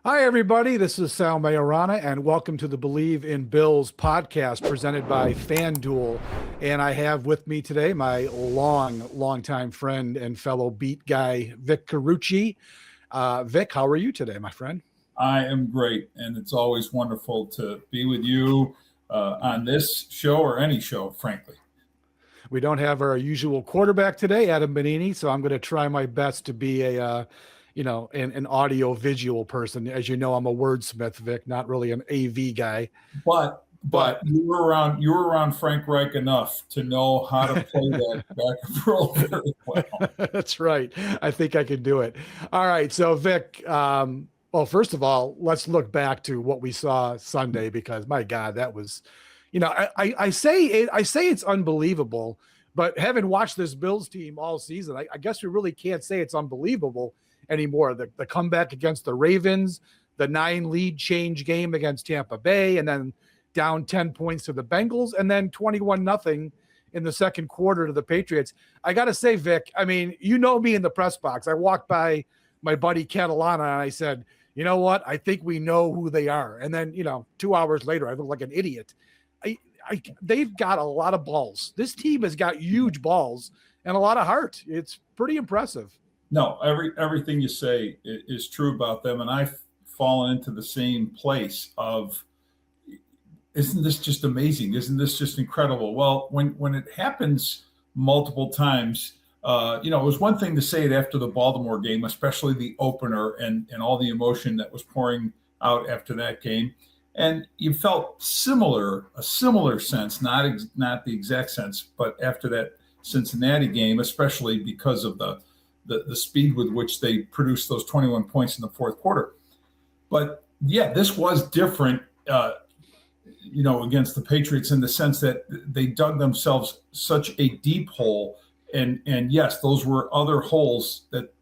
Hi, everybody. This is Sal Maiorana, and welcome to the Believe in Bills podcast presented by FanDuel. And I have with me today my longtime friend and fellow beat guy, Vic Carucci. Vic, how are you today, my friend? I am great, and it's always wonderful to be with you on this show or any show, frankly. We don't have our usual quarterback today, Adam Benini, so I'm going to try my best to be an audio visual person. As you know, I'm a wordsmith, Vic, not really an AV guy. But you were around Frank Reich enough to know how to play that back and roll very well. That's right. I think I can do it. All right. So, Vic, well, first of all, let's look back to what we saw Sunday, because my God, that was, I say it's unbelievable, but having watched this Bills team all season, I guess we really can't say it's unbelievable anymore. The comeback against the Ravens, the 9 lead change game against Tampa Bay, and then down 10 points to the Bengals, and then 21-0 in the second quarter to the Patriots. I got to say, Vic, I mean, you know me in the press box. I walked by my buddy Catalana and I said, you know what? I think we know who they are. And then, 2 hours later, I look like an idiot. They've got a lot of balls. This team has got huge balls and a lot of heart. It's pretty impressive. No, everything you say is true about them, and I've fallen into the same place of, isn't this just amazing? Isn't this just incredible? Well, when it happens multiple times, it was one thing to say it after the Baltimore game, especially the opener and all the emotion that was pouring out after that game. And you felt a similar sense, not the exact sense, but after that Cincinnati game, especially because of the speed with which they produced those 21 points in the fourth quarter. But yeah, this was different, against the Patriots in the sense that they dug themselves such a deep hole. And yes, those were other holes that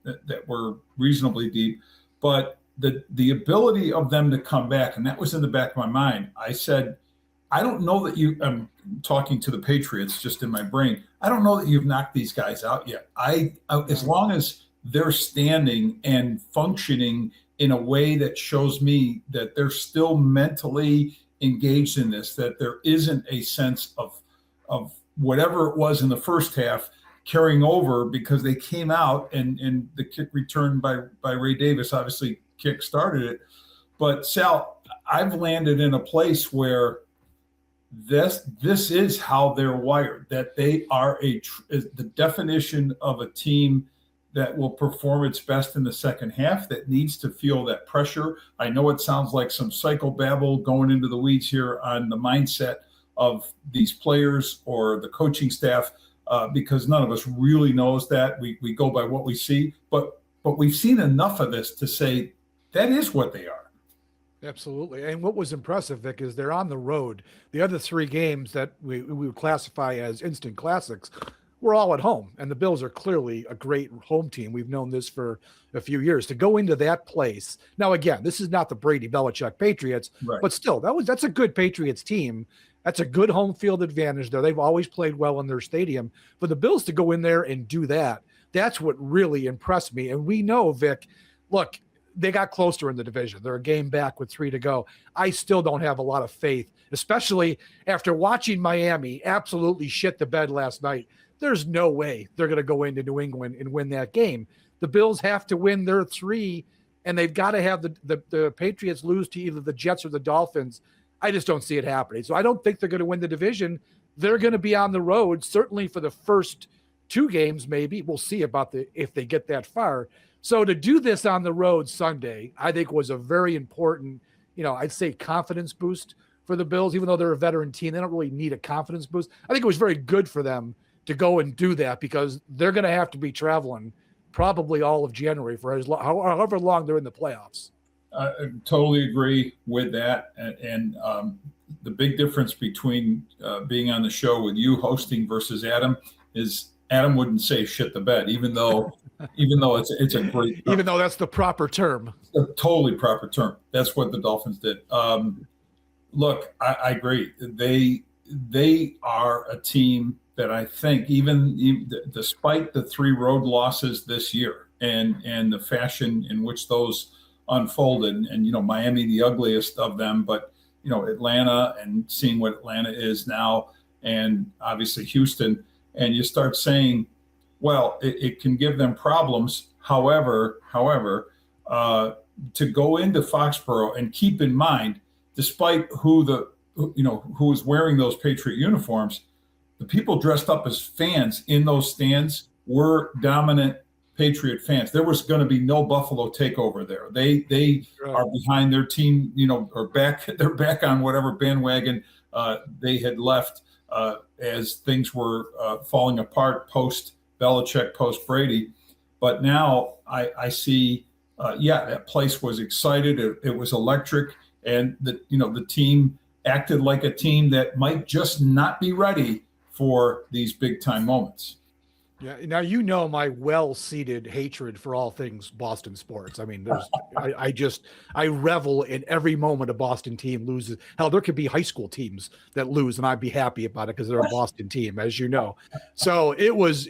were reasonably deep, but the ability of them to come back, and that was in the back of my mind. I said, I don't know that I'm talking to the Patriots just in my brain. I don't know that you've knocked these guys out yet. As long as they're standing and functioning in a way that shows me that they're still mentally engaged in this, that there isn't a sense of whatever it was in the first half carrying over, because they came out and the kick return by Ray Davis obviously kick started it. But Sal, I've landed in a place where this is how they're wired, that they are the definition of a team that will perform its best in the second half, that needs to feel that pressure. I know it sounds like some psychobabble going into the weeds here on the mindset of these players or the coaching staff, because none of us really knows that. We go by what we see, but we've seen enough of this to say that is what they are. Absolutely. And what was impressive, Vic, is they're on the road. The other 3 games that we would classify as instant classics were all at home. And the Bills are clearly a great home team. We've known this for a few years. To go into that place. Now, again, this is not the Brady Belichick Patriots, right, but still, that's a good Patriots team. That's a good home field advantage there. They've always played well in their stadium. For the Bills to go in there and do that, that's what really impressed me. And we know, Vic, look, they got closer in the division. They're a game back with 3 to go. I still don't have a lot of faith, especially after watching Miami absolutely shit the bed last night. There's no way they're going to go into New England and win that game. The Bills have to win their 3, and they've got to have the Patriots lose to either the Jets or the Dolphins. I just don't see it happening. So I don't think they're going to win the division. They're going to be on the road, certainly for the first 2 games, maybe. We'll see about if they get that far. So to do this on the road Sunday, I think was a very important, I'd say confidence boost for the Bills. Even though they're a veteran team, they don't really need a confidence boost. I think it was very good for them to go and do that, because they're going to have to be traveling probably all of January for however long they're in the playoffs. I totally agree with that. And the big difference between being on the show with you hosting versus Adam is Adam wouldn't say shit the bed, even though it's a great term. Even though that's the proper term. It's a totally proper term. That's what the Dolphins did. Look, I agree. They are a team that I think, even despite the 3 road losses this year and the fashion in which those unfolded. And Miami, the ugliest of them, but Atlanta, and seeing what Atlanta is now, and obviously Houston, and you start saying, well, it can give them problems. However, to go into Foxborough and keep in mind, despite who is wearing those Patriot uniforms, the people dressed up as fans in those stands were dominant Patriot fans. There was going to be no Buffalo takeover there. They are behind their team, or back. They're back on whatever bandwagon they had left as things were falling apart post Belichick, post Brady. But now I see, that place was excited. It was electric, and the team acted like a team that might just not be ready for these big time moments. Yeah. Now, my well-seated hatred for all things Boston sports. I mean, I revel in every moment a Boston team loses. Hell, there could be high school teams that lose and I'd be happy about it because they're a Boston team, as you know. So it was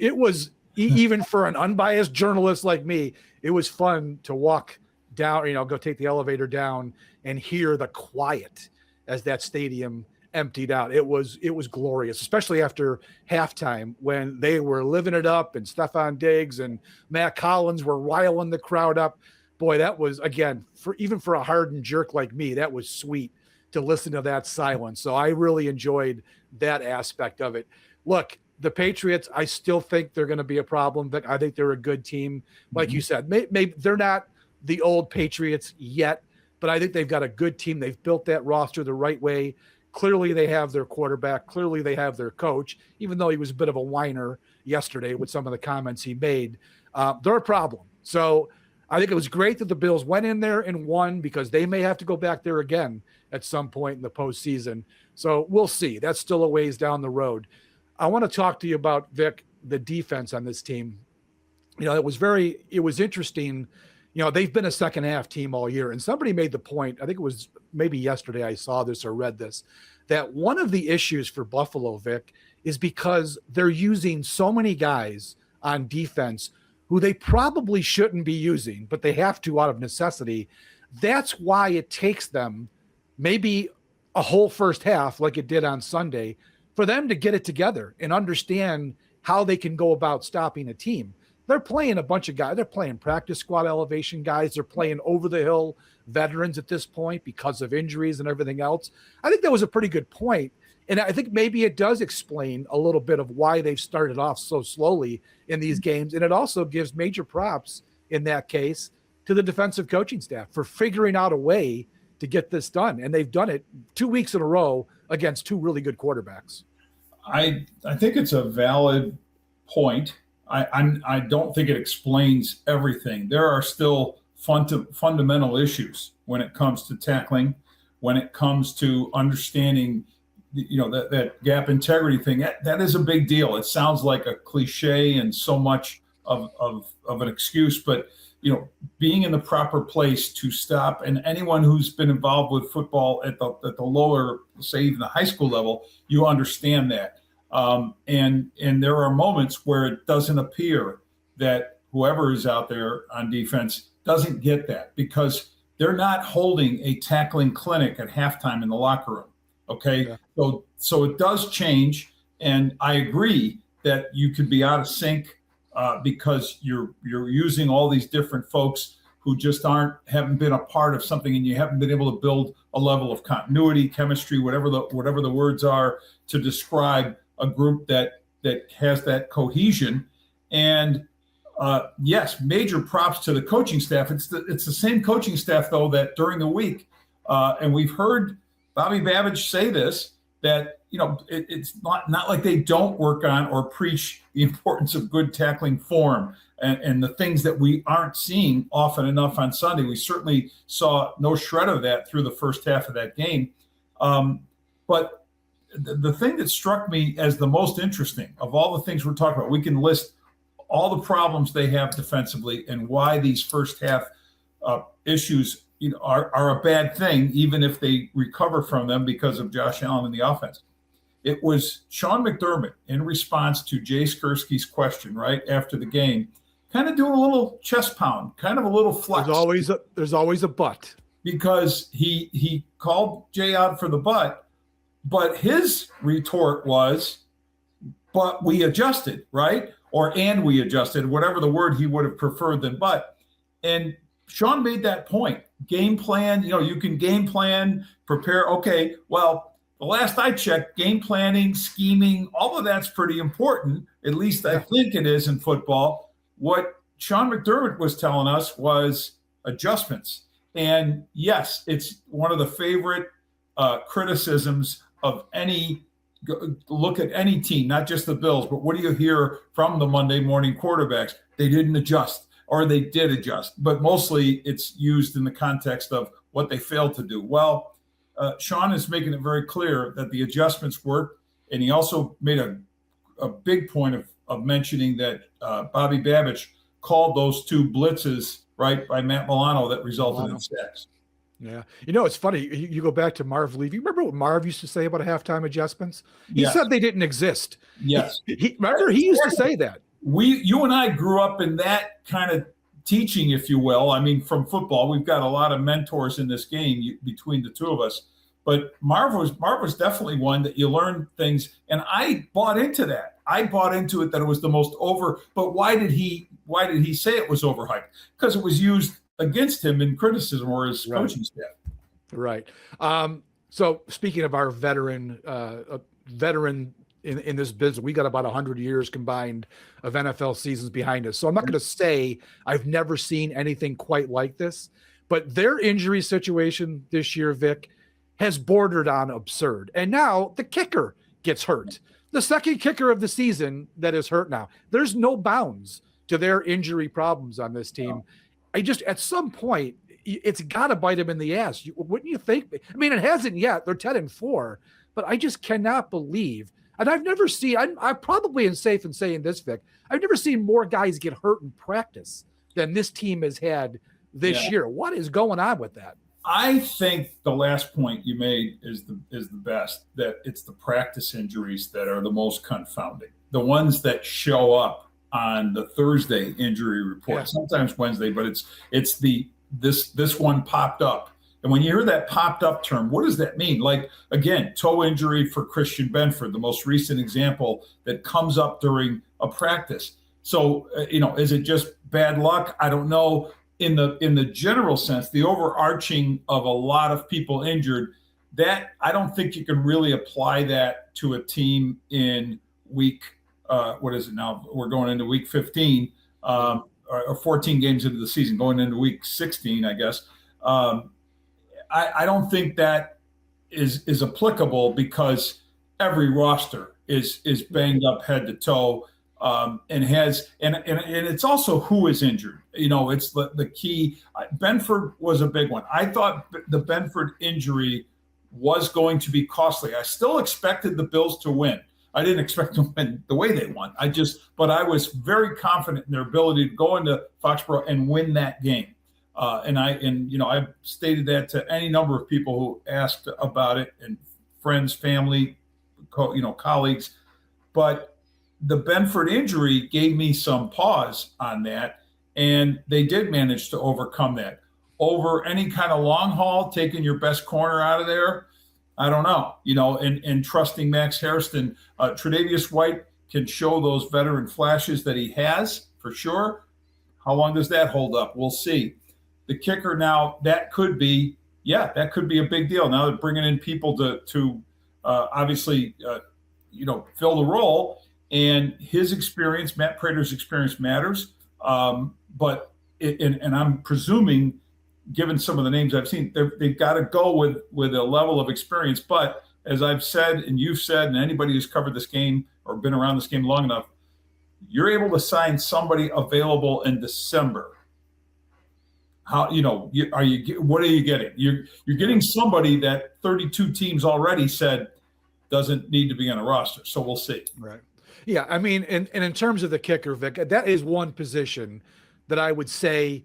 even for an unbiased journalist like me, it was fun to walk down, go take the elevator down and hear the quiet as that stadium emptied out. It was glorious, especially after halftime when they were living it up and Stephon Diggs and Matt Collins were riling the crowd up. Boy, that was, again, for a hardened jerk like me, that was sweet to listen to that silence. So I really enjoyed that aspect of it. Look, the Patriots, I still think they're going to be a problem. But I think they're a good team. Like you said, maybe they're not the old Patriots yet, but I think they've got a good team. They've built that roster the right way. Clearly they have their quarterback. Clearly they have their coach, even though he was a bit of a whiner yesterday with some of the comments he made. They're a problem. So I think it was great that the Bills went in there and won, because they may have to go back there again at some point in the postseason. So we'll see. That's still a ways down the road. I want to talk to you about, Vic, the defense on this team. It was interesting. They've been a second half team all year, and somebody made the point, I think it was maybe yesterday I saw this or read this, that one of the issues for Buffalo, Vic, is because they're using so many guys on defense who they probably shouldn't be using, but they have to out of necessity. That's why it takes them maybe a whole first half, like it did on Sunday, for them to get it together and understand how they can go about stopping a team. They're playing a bunch of guys. They're playing practice squad elevation guys. They're playing over the hill veterans at this point because of injuries and everything else. I think that was a pretty good point. And I think maybe it does explain a little bit of why they've started off so slowly in these games. And it also gives major props in that case to the defensive coaching staff for figuring out a way to get this done. And they've done it 2 weeks in a row against two really good quarterbacks. I think it's a valid point. I don't think it explains everything. There are still fundamental issues when it comes to tackling, when it comes to understanding, that gap integrity thing. That is a big deal. It sounds like a cliche and so much of an excuse, but being in the proper place to stop, and anyone who's been involved with football at the lower, say even the high school level, you understand that. And there are moments where it doesn't appear that whoever is out there on defense doesn't get that, because they're not holding a tackling clinic at halftime in the locker room. Okay. Yeah. So it does change. And I agree that you could be out of sync because you're using all these different folks who just haven't been a part of something, and you haven't been able to build a level of continuity, chemistry, whatever the words are to describe a group that has that cohesion. And yes, major props to the coaching staff. It's the same coaching staff, though, that during the week, and we've heard Bobby Babbage say this, that it's not like they don't work on or preach the importance of good tackling form and the things that we aren't seeing often enough on Sunday. We certainly saw no shred of that through the first half of that game. But the thing that struck me as the most interesting of all the things we're talking about, we can list all the problems they have defensively and why these first half issues are a bad thing, even if they recover from them because of Josh Allen and the offense. It was Sean McDermott in response to Jay Skursky's question right after the game, kind of doing a little chest pound, kind of a little flex. There's always a but. Because he called Jay out for the but his retort was, but we adjusted, right? And we adjusted, whatever the word he would have preferred than but. And Sean made that point. Game plan, you can game plan, prepare. Okay, well, the last I checked, game planning, scheming, all of that's pretty important. At least I think it is in football. What Sean McDermott was telling us was adjustments. And yes, it's one of the favorite criticisms of look at any team, not just the Bills, but what do you hear from the Monday morning quarterbacks? They didn't adjust, or they did adjust, but mostly it's used in the context of what they failed to do. Well, Sean is making it very clear that the adjustments worked, and he also made a big point of mentioning that Bobby Babich called those two blitzes, right, by Matt Milano that resulted in sacks. Yeah. It's funny. You go back to Marv Levy. Remember what Marv used to say about halftime adjustments? He said they didn't exist. Yes. Remember, he used to say that. You and I grew up in that kind of teaching, if you will. I mean, from football, we've got a lot of mentors in this game between the two of us. But Marv was definitely one that you learn things. And I bought into that. I bought into it that it was the most but why did he say it was overhyped? Because it was used against him in criticism or his coaching staff. Right. So speaking of our veteran in this business, we got about 100 years combined of NFL seasons behind us. So I'm not going to say I've never seen anything quite like this, but their injury situation this year, Vic, has bordered on absurd. And now the kicker gets hurt. The second kicker of the season that is hurt now. There's no bounds to their injury problems on this team. At some point, it's got to bite them in the ass. Wouldn't you think? I mean, it hasn't yet. They're 10-4, but I just cannot believe. And I've never seen, I probably am safe in saying this, Vic, I've never seen more guys get hurt in practice than this team has had this year. What is going on with that? I think the last point you made is the best, that it's the practice injuries that are the most confounding. The ones that show up on the Thursday injury report, sometimes Wednesday, but it's this one popped up. And when you hear that popped up term, what does that mean? Like, again, toe injury for Christian Benford, the most recent example that comes up during a practice. So, is it just bad luck? I don't know. In the general sense, the overarching of a lot of people injured, that I don't think you can really apply that to a team in week, what is it now? We're going into week 15, or 14 games into the season, going into week 16, I guess. I don't think that is applicable because every roster is banged up head to toe. And it's also who is injured. It's the key. Benford was a big one. I thought the Benford injury was going to be costly. I still expected the Bills to win. I didn't expect to win the way they won. But I was very confident in their ability to go into Foxborough and win that game. I've stated that to any number of people who asked about it, and friends, family, colleagues. But the Benford injury gave me some pause on that, and they did manage to overcome that. Over any kind of long haul, taking your best corner out of there, I don't know, and trusting Max Hairston. Tre'Davious White can show those veteran flashes that he has, for sure. How long does that hold up? We'll see. The kicker now, that could be a big deal. Now they're bringing in people to obviously, fill the role. And his experience, Matt Prater's experience, matters. But I'm presuming, given some of the names I've seen, they've got to go with a level of experience. But as I've said, and you've said, and anybody who's covered this game or been around this game long enough, you're able to sign somebody available in December. How what are you getting? You're getting somebody that 32 teams already said doesn't need to be on a roster. So we'll see. Right. Yeah, I mean, and in terms of the kicker, Vic, that is one position that I would say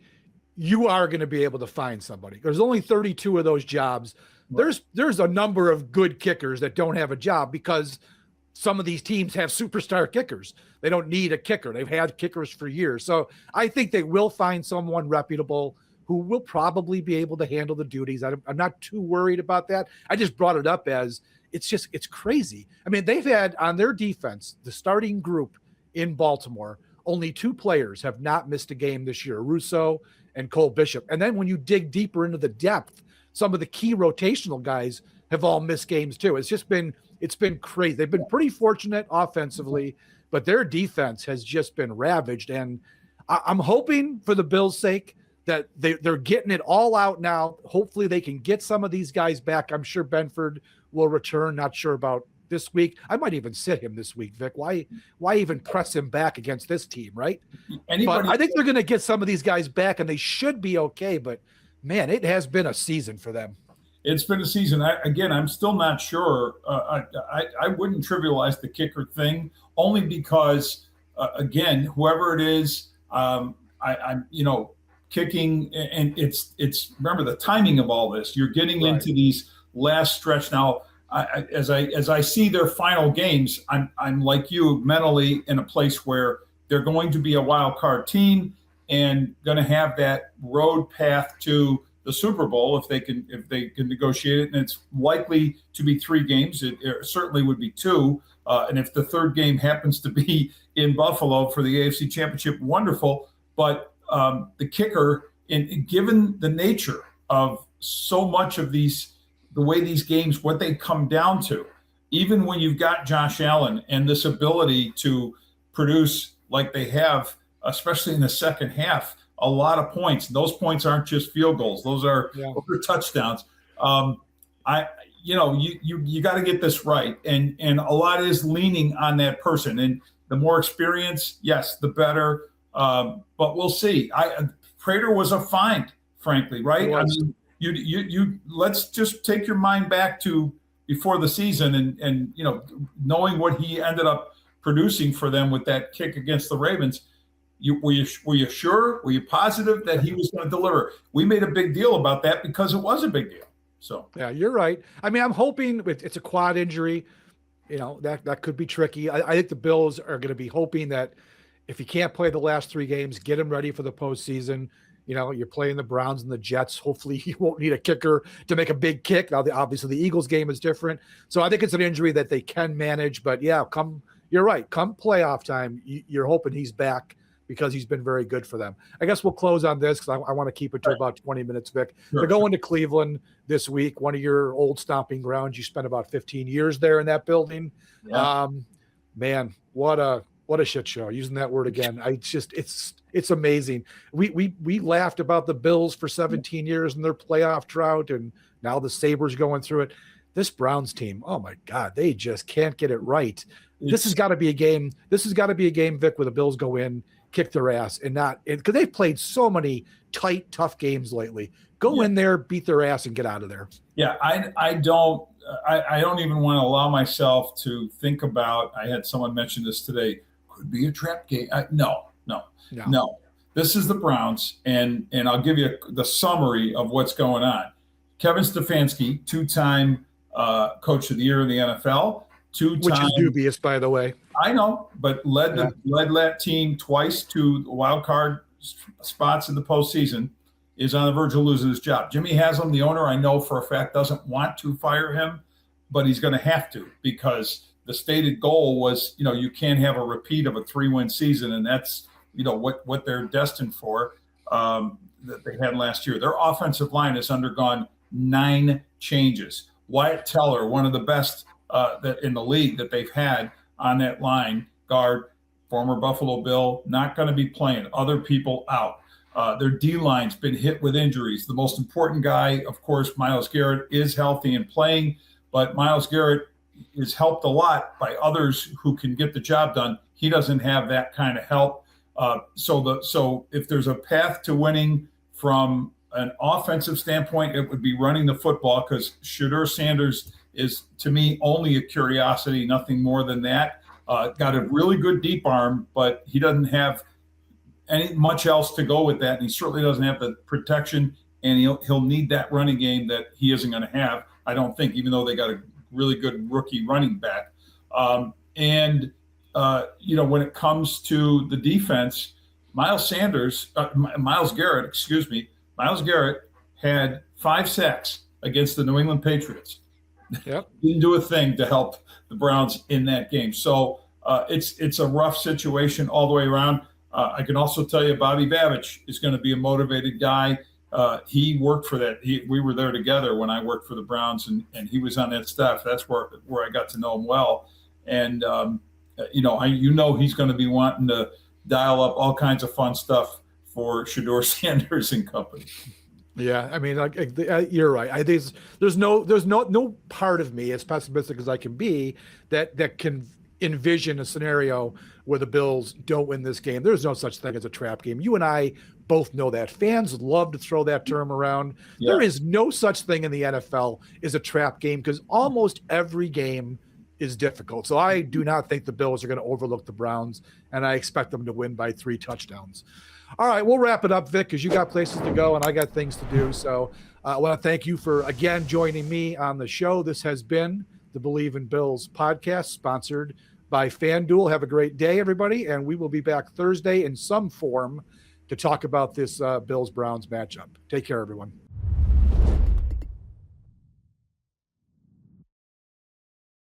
you are going to be able to find somebody. There's only 32 of those jobs. Right. There's a number of good kickers that don't have a job because some of these teams have superstar kickers. They don't need a kicker. They've had kickers for years. So I think they will find someone reputable who will probably be able to handle the duties. I'm not too worried about that. I just brought it up as it's crazy. I mean, they've had on their defense, the starting group in Baltimore, only 2 players have not missed a game this year, Russo and Cole Bishop. And then when you dig deeper into the depth, some of the key rotational guys have all missed games too. It's been crazy. They've been pretty fortunate offensively, but their defense has just been ravaged. And I'm hoping for the Bills' sake that they're getting it all out now. Hopefully they can get some of these guys back. I'm sure Benford will return. Not sure about this week. I might even sit him this week, Vic. Why even press him back against this team, right? But I think they're going to get some of these guys back, and they should be okay. But, man, it has been a season for them. It's been a season. I'm still not sure. I wouldn't trivialize the kicker thing, only because, again, whoever it is, I'm kicking, and it's remember the timing of all this. You're getting into these last stretch now. As I see their final games, I'm like you, mentally in a place where they're going to be a wild card team and going to have that road path to the Super Bowl if they can negotiate it, and it's likely to be 3 games. It certainly would be 2, and if the third game happens to be in Buffalo for the AFC Championship, wonderful. But the kicker, given the nature of so much of these, the way these games, what they come down to, even when you've got Josh Allen and this ability to produce like they have, especially in the second half, a lot of points. Those points aren't just field goals; those are touchdowns. You got to get this right, and a lot is leaning on that person. And the more experience, yes, the better. But we'll see. Prater was a find, frankly, right? I mean, you let's just take your mind back to before the season, and knowing what he ended up producing for them with that kick against the Ravens. Were you sure? Were you positive that he was going to deliver? We made a big deal about that because it was a big deal. So yeah, you're right. I mean, I'm hoping it's a quad injury. That could be tricky. I think the Bills are going to be hoping that if he can't play the last 3 games, get him ready for the postseason. You're playing the Browns and the Jets. Hopefully he won't need a kicker to make a big kick. Now, obviously the Eagles game is different. So I think it's an injury that they can manage. But yeah, you're right. Come playoff time, you're hoping he's back, because he's been very good for them. I guess we'll close on this because I want to keep it to about 20 minutes, Vic. They're going to Cleveland this week, one of your old stomping grounds. You spent about 15 years there in that building. Yeah. Man, what a shit show, using that word again. It's amazing. We laughed about the Bills for 17 years in their playoff drought, and now the Sabres going through it. This Browns team, oh my God, they just can't get it right. This has got to be a game. This has got to be a game, Vic, where the Bills go in, kick their ass, and not because they've played so many tight, tough games lately. Go in there, beat their ass, and get out of there. Yeah, I don't even want to allow myself to think about. I had someone mention this today. Could be a trap game. No. This is the Browns, and I'll give you the summary of what's going on. Kevin Stefanski, 2-time Coach of the Year in the NFL. Which is dubious, by the way. I know, but led that team twice to wild card spots in the postseason, is on the verge of losing his job. Jimmy Haslam, the owner, I know for a fact doesn't want to fire him, but he's going to have to, because the stated goal was, you can't have a repeat of a 3-win season, and that's, what they're destined for, that they had last year. Their offensive line has undergone 9 changes. Wyatt Teller, one of the best that in the league that they've had on that line, guard, former Buffalo Bill, not going to be playing. Other people out. Their D-line's been hit with injuries. The most important guy, of course, Myles Garrett, is healthy and playing, but Myles Garrett is helped a lot by others who can get the job done. He doesn't have that kind of help. So if there's a path to winning from an offensive standpoint, it would be running the football, because Shedeur Sanders is, to me, only a curiosity, nothing more than that. Got a really good deep arm, but he doesn't have much else to go with that, and he certainly doesn't have the protection, and he'll need that running game that he isn't going to have, I don't think, even though they got a really good rookie running back. And, when it comes to the defense, Miles Garrett had 5 sacks against the New England Patriots. Yep. Didn't do a thing to help the Browns in that game. So it's a rough situation all the way around. I can also tell you Bobby Babich is going to be a motivated guy. He worked for that. We were there together when I worked for the Browns, and he was on that staff. That's where I got to know him well. And, he's going to be wanting to dial up all kinds of fun stuff for Shedeur Sanders and company. Yeah, I mean, you're right. There's no part of me, as pessimistic as I can be, that can envision a scenario where the Bills don't win this game. There's no such thing as a trap game. You and I both know that. Fans love to throw that term around. Yeah. There is no such thing in the NFL as a trap game because almost every game is difficult. So I do not think the Bills are going to overlook the Browns, and I expect them to win by 3 touchdowns. All right, we'll wrap it up, Vic, because you got places to go and I got things to do. So I want to thank you for, again, joining me on the show. This has been the Believe in Bills podcast, sponsored by FanDuel. Have a great day, everybody, and we will be back Thursday in some form to talk about this Bills-Browns matchup. Take care, everyone.